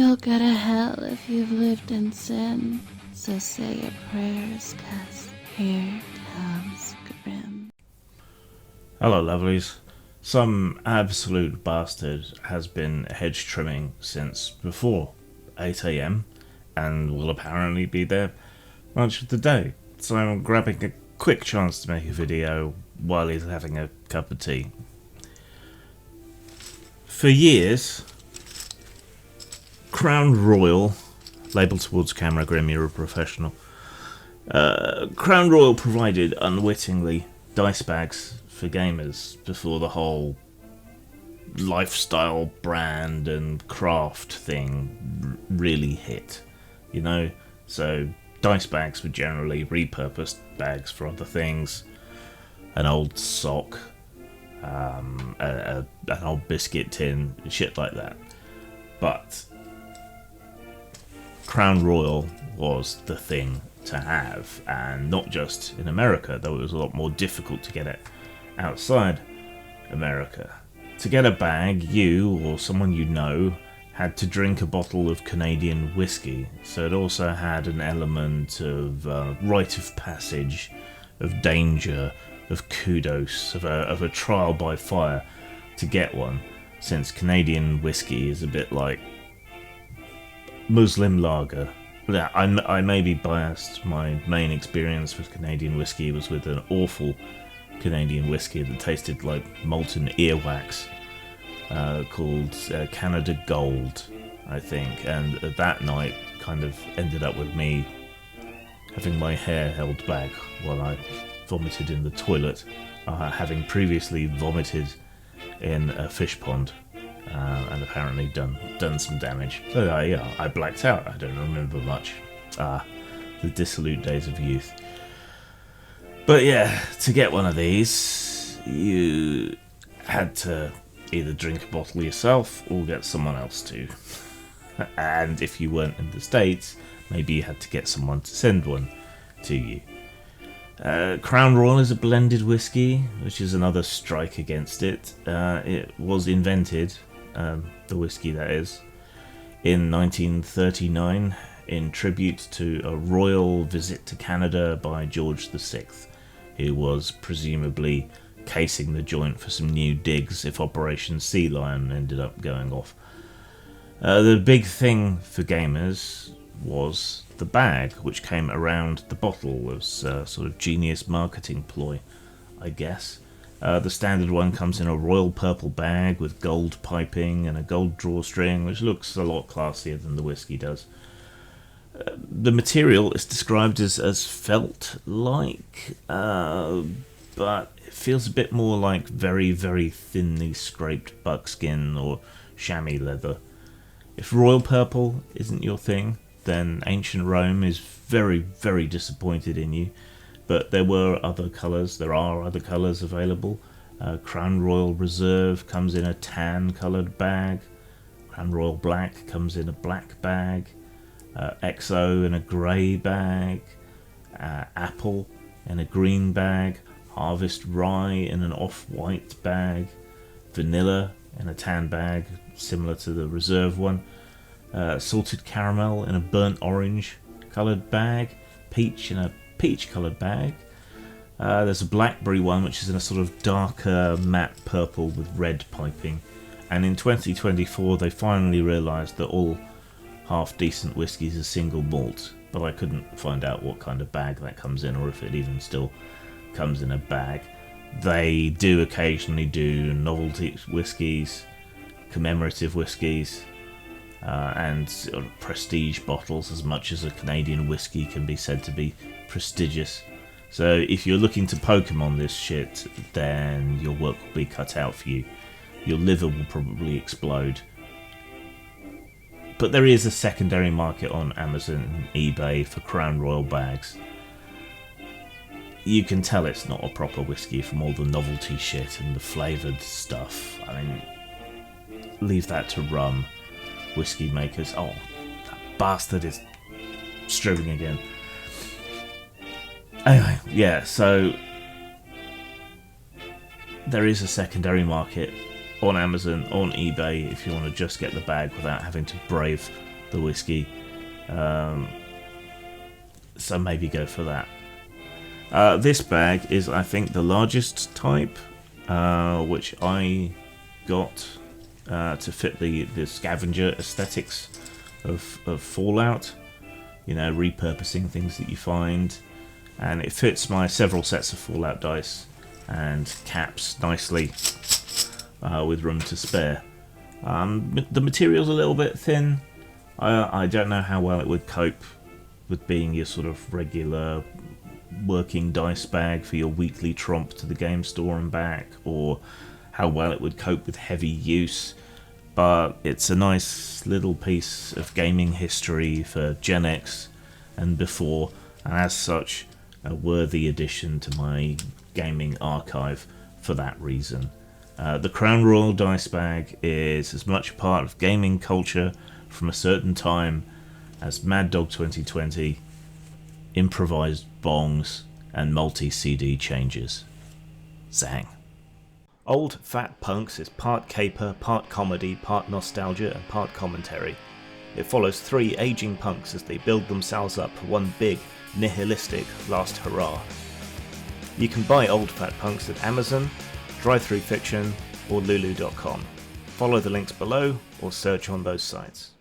You'll go to hell if you've lived in sin. So say your prayers, 'cause here comes Grim. Hello, lovelies. Some absolute bastard has been hedge trimming since before 8 AM and will apparently be there much of the day. So I'm grabbing a quick chance to make a video while he's having a cup of tea. For years, Crown Royal, labelled towards camera, Grim, you're a professional. Crown Royal provided, unwittingly, dice bags for gamers before the whole lifestyle brand and craft thing really hit, you know? So dice bags were generally repurposed bags for other things. An old sock, an old biscuit tin, shit like that. But Crown Royal was the thing to have, and not just in America, though it was a lot more difficult to get it outside America. To get a bag, you or someone you know had to drink a bottle of Canadian whiskey, so it also had an element of rite of passage, of danger, of kudos, of a trial by fire to get one, since Canadian whiskey is a bit like Muslim lager. Yeah, I may be biased. My main experience with Canadian whiskey was with an awful Canadian whiskey that tasted like molten earwax, called Canada Gold, I think. And that night kind of ended up with me having my hair held back while I vomited in the toilet, having previously vomited in a fish pond. And apparently done some damage. So yeah, I blacked out. I don't remember much. The dissolute days of youth. But yeah, to get one of these, you had to either drink a bottle yourself or get someone else to. And if you weren't in the States, maybe you had to get someone to send one to you. Crown Royal is a blended whiskey, which is another strike against it. It was invented, the whiskey that is, in 1939 in tribute to a royal visit to Canada by George VI, who was presumably casing the joint for some new digs if Operation Sea Lion ended up going off. The big thing for gamers was the bag, which came around the bottle as a sort of genius marketing ploy, I guess. The standard one comes in a royal purple bag with gold piping and a gold drawstring, which looks a lot classier than the whiskey does. The material is described as felt-like, but it feels a bit more like very, very thinly scraped buckskin or chamois leather. If royal purple isn't your thing, then ancient Rome is very, very disappointed in you. But there are other colours available. Crown Royal Reserve comes in a tan coloured bag. Crown Royal Black comes in a black bag. XO in a grey bag. Apple in a green bag. Harvest Rye in an off-white bag. Vanilla in a tan bag, similar to the Reserve one. Salted Caramel in a burnt orange coloured bag. Peach in a peach coloured bag. There's a blackberry one which is in a sort of darker matte purple with red piping, and in 2024 they finally realised that all half decent whiskies are single malt, but I couldn't find out what kind of bag that comes in or if it even still comes in a bag. They do occasionally do novelty whiskies, commemorative whiskies, and sort of prestige bottles, as much as a Canadian whiskey can be said to be prestigious. So if you're looking to Pokemon this shit, then your work will be cut out for you. Your liver will probably explode. But there is a secondary market on Amazon and eBay for Crown Royal bags. You can tell it's not a proper whiskey from all the novelty shit and the flavoured stuff. I mean, leave that to rum. Whiskey makers. Oh, that bastard is stripping again. Anyway, yeah, so there is a secondary market on Amazon, on eBay, if you want to just get the bag without having to brave the whiskey. So maybe go for that. This bag is, I think, the largest type, which I got to fit the scavenger aesthetics of Fallout. You know, repurposing things that you find. And it fits my several sets of Fallout dice and caps nicely, with room to spare. The material's a little bit thin. I don't know how well it would cope with being your sort of regular working dice bag for your weekly tromp to the game store and back, or how well it would cope with heavy use. But it's a nice little piece of gaming history for Gen X and before, and as such, a worthy addition to my gaming archive for that reason. The Crown Royal dice bag is as much a part of gaming culture from a certain time as Mad Dog 2020, improvised bongs, and multi-CD changes. Zang. Old Fat Punks is part caper, part comedy, part nostalgia, and part commentary. It follows three aging punks as they build themselves up for one big, nihilistic last hurrah. You can buy Old Fat Punks at Amazon, Drive-Thru Fiction, or Lulu.com. Follow the links below or search on those sites.